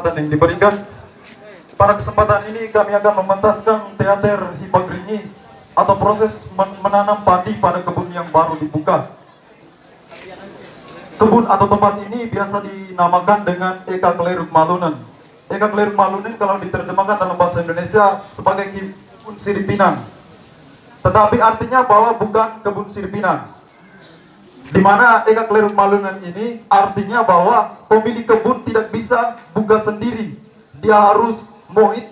kesempatan yang diberikan. Pada kesempatan ini kami akan mementaskan teater Hipagringi atau proses menanam padi pada kebun yang baru dibuka. Kebun atau tempat ini biasa dinamakan dengan Eka Kleruk Malunen. Eka Kleruk Malunen kalau diterjemahkan dalam bahasa Indonesia sebagai kebun siripinang. Tetapi artinya bahwa bukan kebun siripinang. Di mana Eka Kleruk Malunen ini artinya bahwa pemilik kebun tidak bisa buka sendiri. Dia harus moit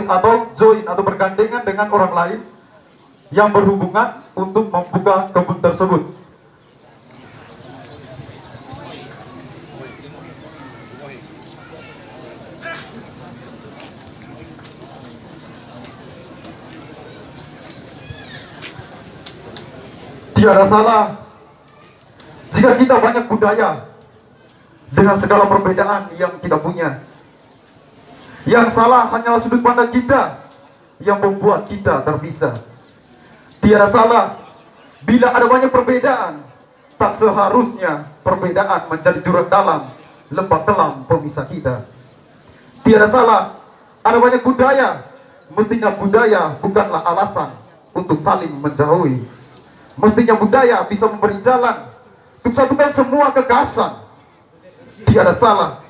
atau join atau bergandengan dengan orang lain yang berhubungan untuk membuka kebun tersebut. Tiada salah jika kita banyak budaya dengan segala perbedaan yang kita punya. Yang salah hanyalah sudut pandang kita yang membuat kita terpisah. Tiada salah bila ada banyak perbedaan, tak seharusnya perbedaan menjadi jurang dalam lembah kelam pemisah kita. Tiada salah ada banyak budaya, mestinya budaya bukanlah alasan untuk saling menjauhi. Mestinya budaya bisa memberi jalan untuk satukan semua kekasan. Tiada salah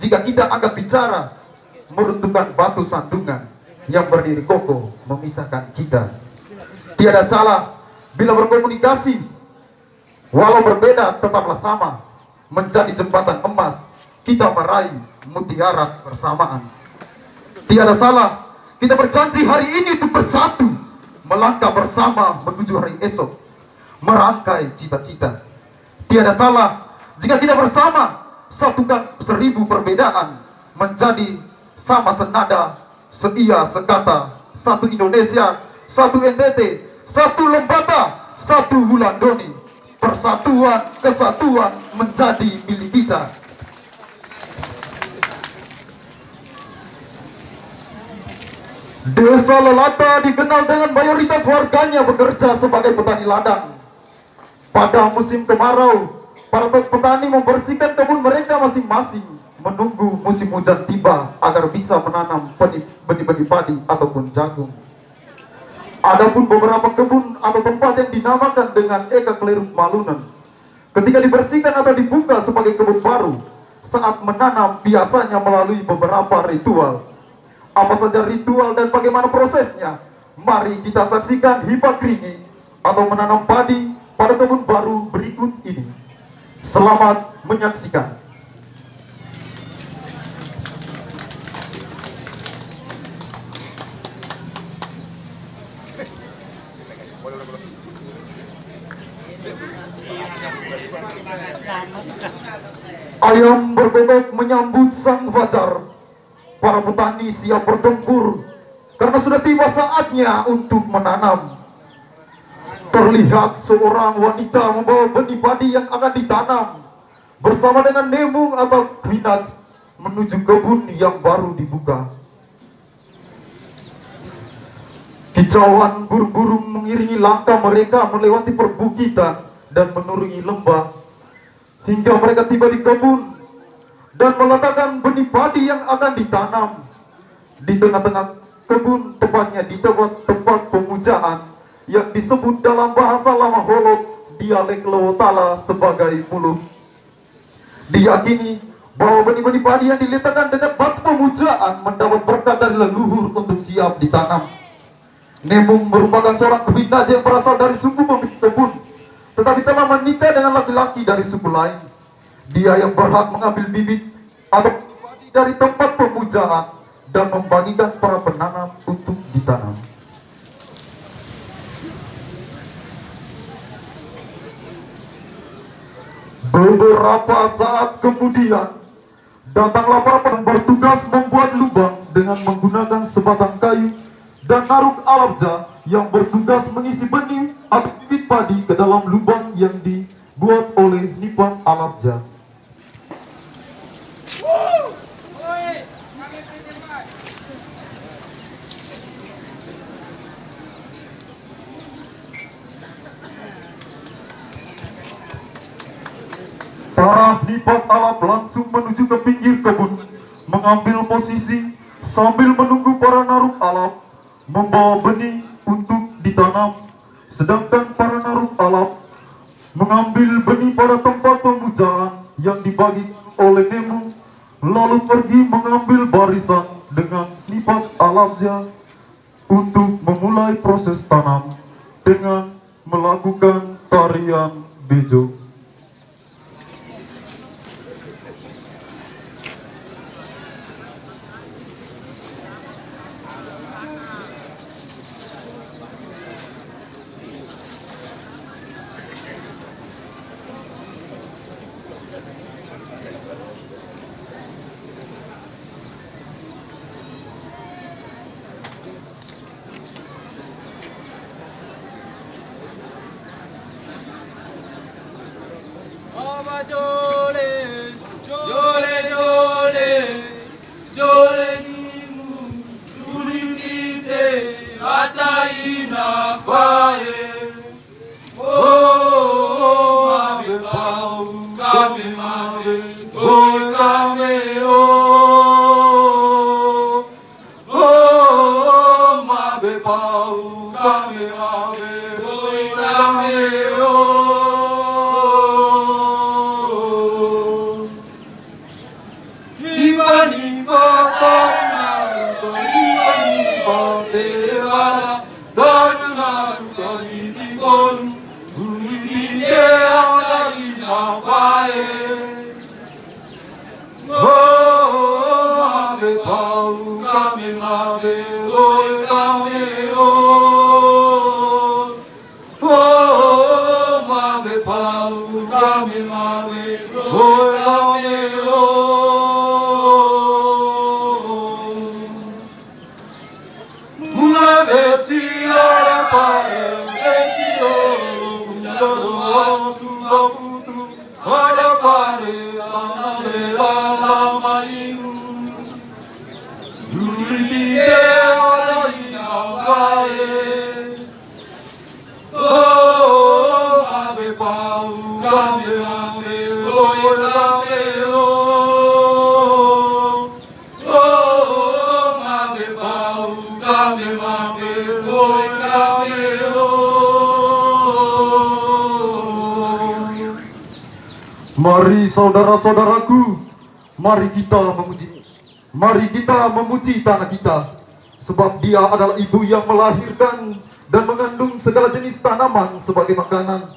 jika kita angkat bicara meruntuhkan batu sandungan yang berdiri kokoh memisahkan kita. Tiada salah bila berkomunikasi walau berbeda tetaplah sama, menjadi jembatan emas kita meraih mutiara bersamaan. Tiada salah kita berjanji hari ini untuk bersatu, melangkah bersama menuju hari esok, merangkai cita-cita. Tiada salah jika kita bersama satukan 1000 perbedaan menjadi sama senada, seia sekata, satu Indonesia, satu NTT, satu Lembata, satu Wulandoni. Persatuan, kesatuan menjadi milik kita. Desa Lelata dikenal dengan mayoritas warganya bekerja sebagai petani ladang. Pada musim kemarau, para petani membersihkan kebun mereka masing-masing, menunggu musim hujan tiba agar bisa menanam benih-benih padi ataupun jagung. Adapun beberapa kebun atau tempat yang dinamakan dengan Eka Kleruk Malunen, ketika dibersihkan atau dibuka sebagai kebun baru, saat menanam biasanya melalui beberapa ritual. Apa saja ritual dan bagaimana prosesnya? Mari kita saksikan Hipagringi atau menanam padi pada kebun baru berikut ini. Selamat menyaksikan. Ayam berbebek menyambut sang fajar. Para petani siap bertempur karena sudah tiba saatnya untuk menanam. Terlihat seorang wanita membawa benih padi yang akan ditanam bersama dengan nemung atau kwinaj menuju kebun yang baru dibuka. Kicauan burung-burung mengiringi langkah mereka melewati perbukitan dan menuruni lembah hingga mereka tiba di kebun dan meletakkan benih padi yang akan ditanam. Di tengah-tengah kebun, tepatnya di tempat pemujaan yang disebut dalam bahasa Lama Holot dialek Lowotala sebagai mulut. Diyakini bahwa benih-benih padi yang diletakkan dengan batu pemujaan mendapat berkat dari leluhur untuk siap ditanam. Nemung merupakan seorang kwinaj yang berasal dari suku pemilik kebun, tetapi telah menikah dengan laki-laki dari suku lain. Dia yang berhak mengambil bibit atau padi dari tempat pemujaan dan membagikan para penanam untuk ditanam. Beberapa saat kemudian, datanglah para penanam bertugas membuat lubang dengan menggunakan sebatang kayu dan naruk alabja yang bertugas mengisi benih atau bibit padi ke dalam lubang yang dibuat oleh Nipan Alabja. Para Nipan Alab langsung menuju ke pinggir kebun, mengambil posisi sambil menunggu para naruh alam membawa benih untuk ditanam, sedangkan para naruh alam mengambil benih pada tempat pemujaan yang dibagi oleh Nemu, lalu pergi mengambil barisan dengan lipat alamnya untuk memulai proses tanam dengan melakukan tarian bejo. Jole, jole, jole, jole nimu, tulitite, ataina fae. Oh, mabe pau, kame mabe, oi kame oh, mabe pau, kame mabe, oi kame Mari saudara-saudaraku, mari kita memuji tanah kita, sebab dia adalah ibu yang melahirkan dan mengandung segala jenis tanaman sebagai makanan.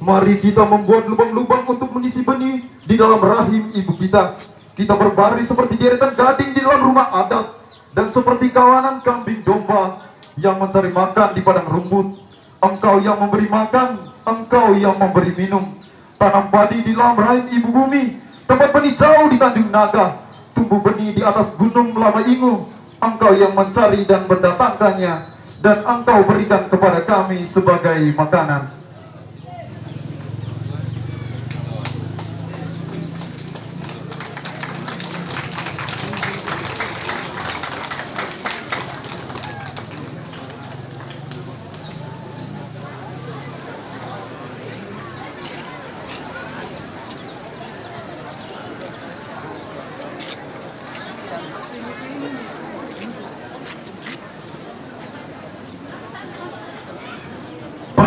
Mari kita membuat lubang-lubang untuk mengisi benih di dalam rahim ibu kita. Kita berbaris seperti deretan gading di dalam rumah adat, dan seperti kawanan kambing domba yang mencari makan di padang rumput. Engkau yang memberi makan, engkau yang memberi minum. Tanam padi di dalam rahim ibu bumi, tempat benih jauh di Tanjung Naga, tumbuh benih di atas gunung Lama Ingu. Engkau yang mencari dan mendatangkannya, dan engkau berikan kepada kami sebagai makanan.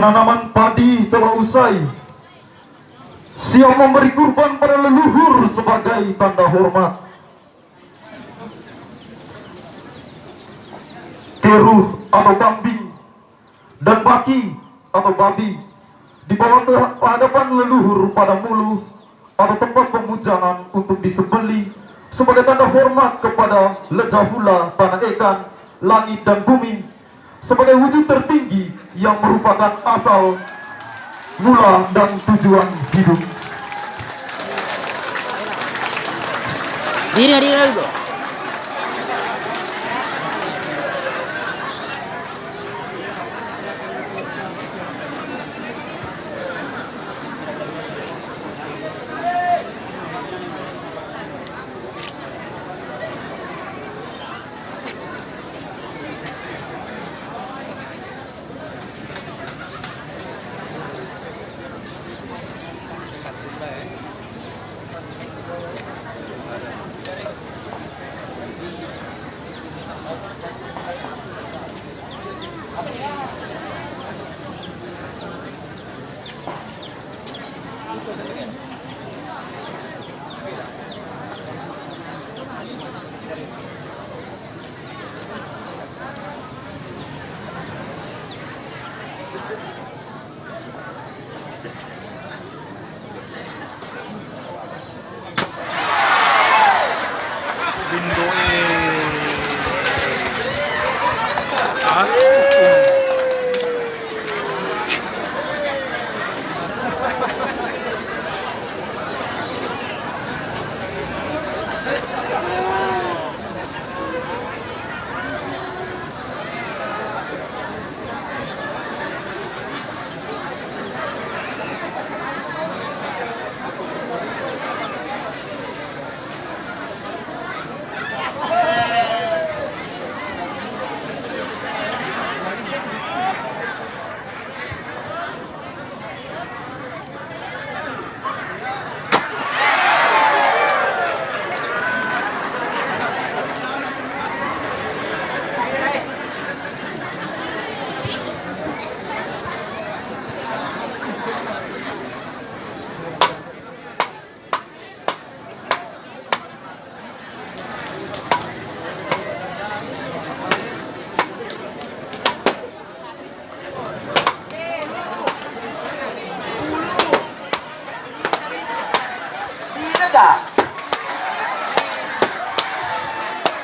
Penanaman padi telah usai. Siap memberi kurban pada leluhur sebagai tanda hormat. Keruh atau kambing dan baki atau babi dibawa ke hadapan leluhur pada mulu atau tempat pemujaan untuk disembeli sebagai tanda hormat kepada Lejahula, tanah ikan, langit dan bumi, sebagai wujud tertinggi yang merupakan asal mula dan tujuan hidup. Diri dulu.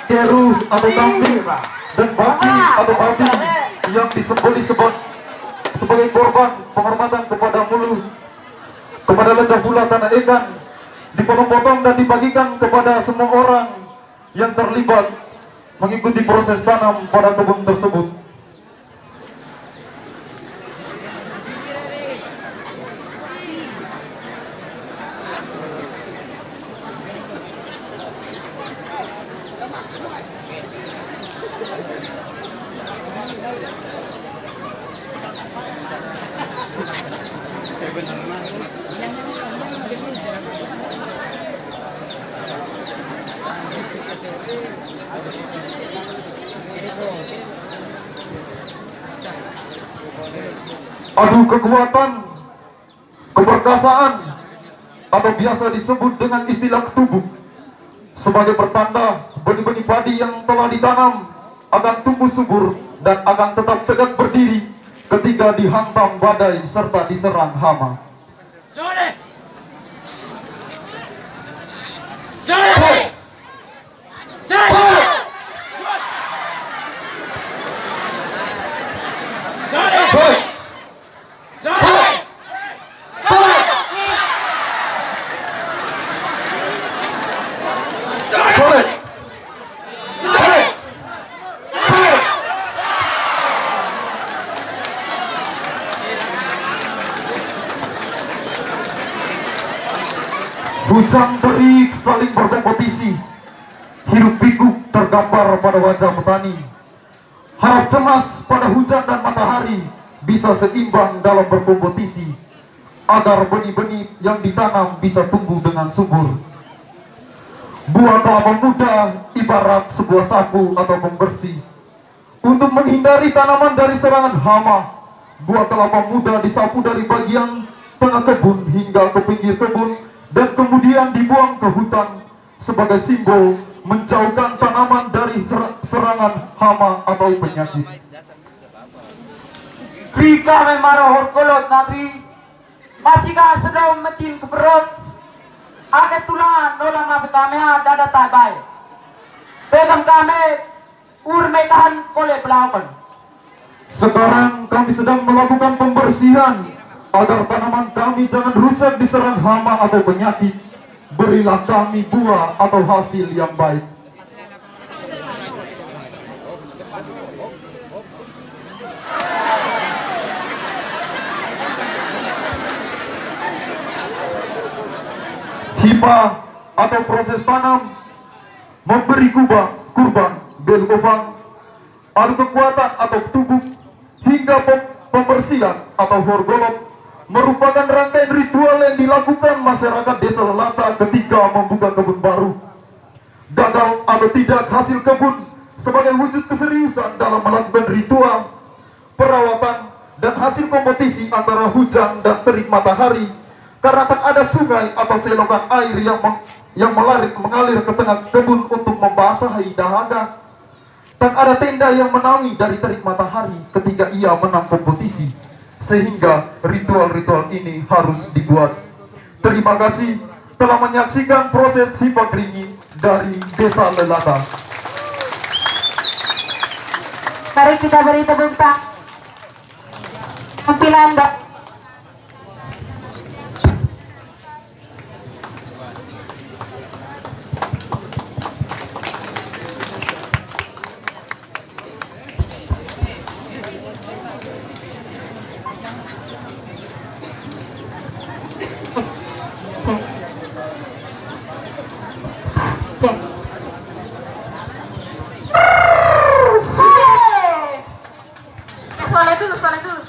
Keru atau kambing dan babi atau babi yang disembelih sebagai korban penghormatan kepada mulu, kepada lejah pula tanah ikan, dipotong-potong dan dibagikan kepada semua orang yang terlibat mengikuti proses tanam pada kebun tersebut. Adu kekuatan, keperkasaan, atau biasa disebut dengan istilah ketubuk, sebagai pertanda benih-benih padi yang telah ditanam akan tumbuh subur dan akan tetap tegak berdiri ketika dihantam badai serta diserang hama. Hujan terik saling berkompetisi, hiruk pikuk tergambar pada wajah petani. Harap cemas pada hujan dan matahari bisa seimbang dalam berkompetisi, agar benih-benih yang ditanam bisa tumbuh dengan subur. Buah kelapa muda ibarat sebuah sapu atau pembersih. Untuk menghindari tanaman dari serangan hama, buah kelapa muda disapu dari bagian tengah kebun hingga ke pinggir kebun dan kemudian dibuang ke hutan sebagai simbol menjauhkan tanaman dari serangan hama atau penyakit. Rika memaro horkolot nabi masih ka sedang metin keperot ake tulan nola mafi kami dada tabay pegam kami urmekahan kole pelawan. Sekarang kami sedang melakukan pembersihan agar tanaman kami jangan rusak diserang hama atau penyakit. Berilah kami buah atau hasil yang baik. Hibah atau proses tanam memberi kurban belufang, adu kekuatan atau tubuh hingga pembersihan atau horgolok merupakan rangkaian ritual yang dilakukan masyarakat desa Lelata ketika membuka kebun baru. Gagal atau tidak hasil kebun sebagai wujud keseriusan dalam melakukan ritual, perawatan, dan hasil kompetisi antara hujan dan terik matahari, karena tak ada sungai atau selokan air yang mengalir ke tengah kebun untuk membasahi dahaga. Tak ada tenda yang menaungi dari terik matahari ketika ia menang kompetisi, sehingga ritual-ritual ini harus dibuat. Terima kasih telah menyaksikan proses hipakringi dari Desa Lelata. Mari kita beri tepuk tangan. Penampilan Soalnya dulu.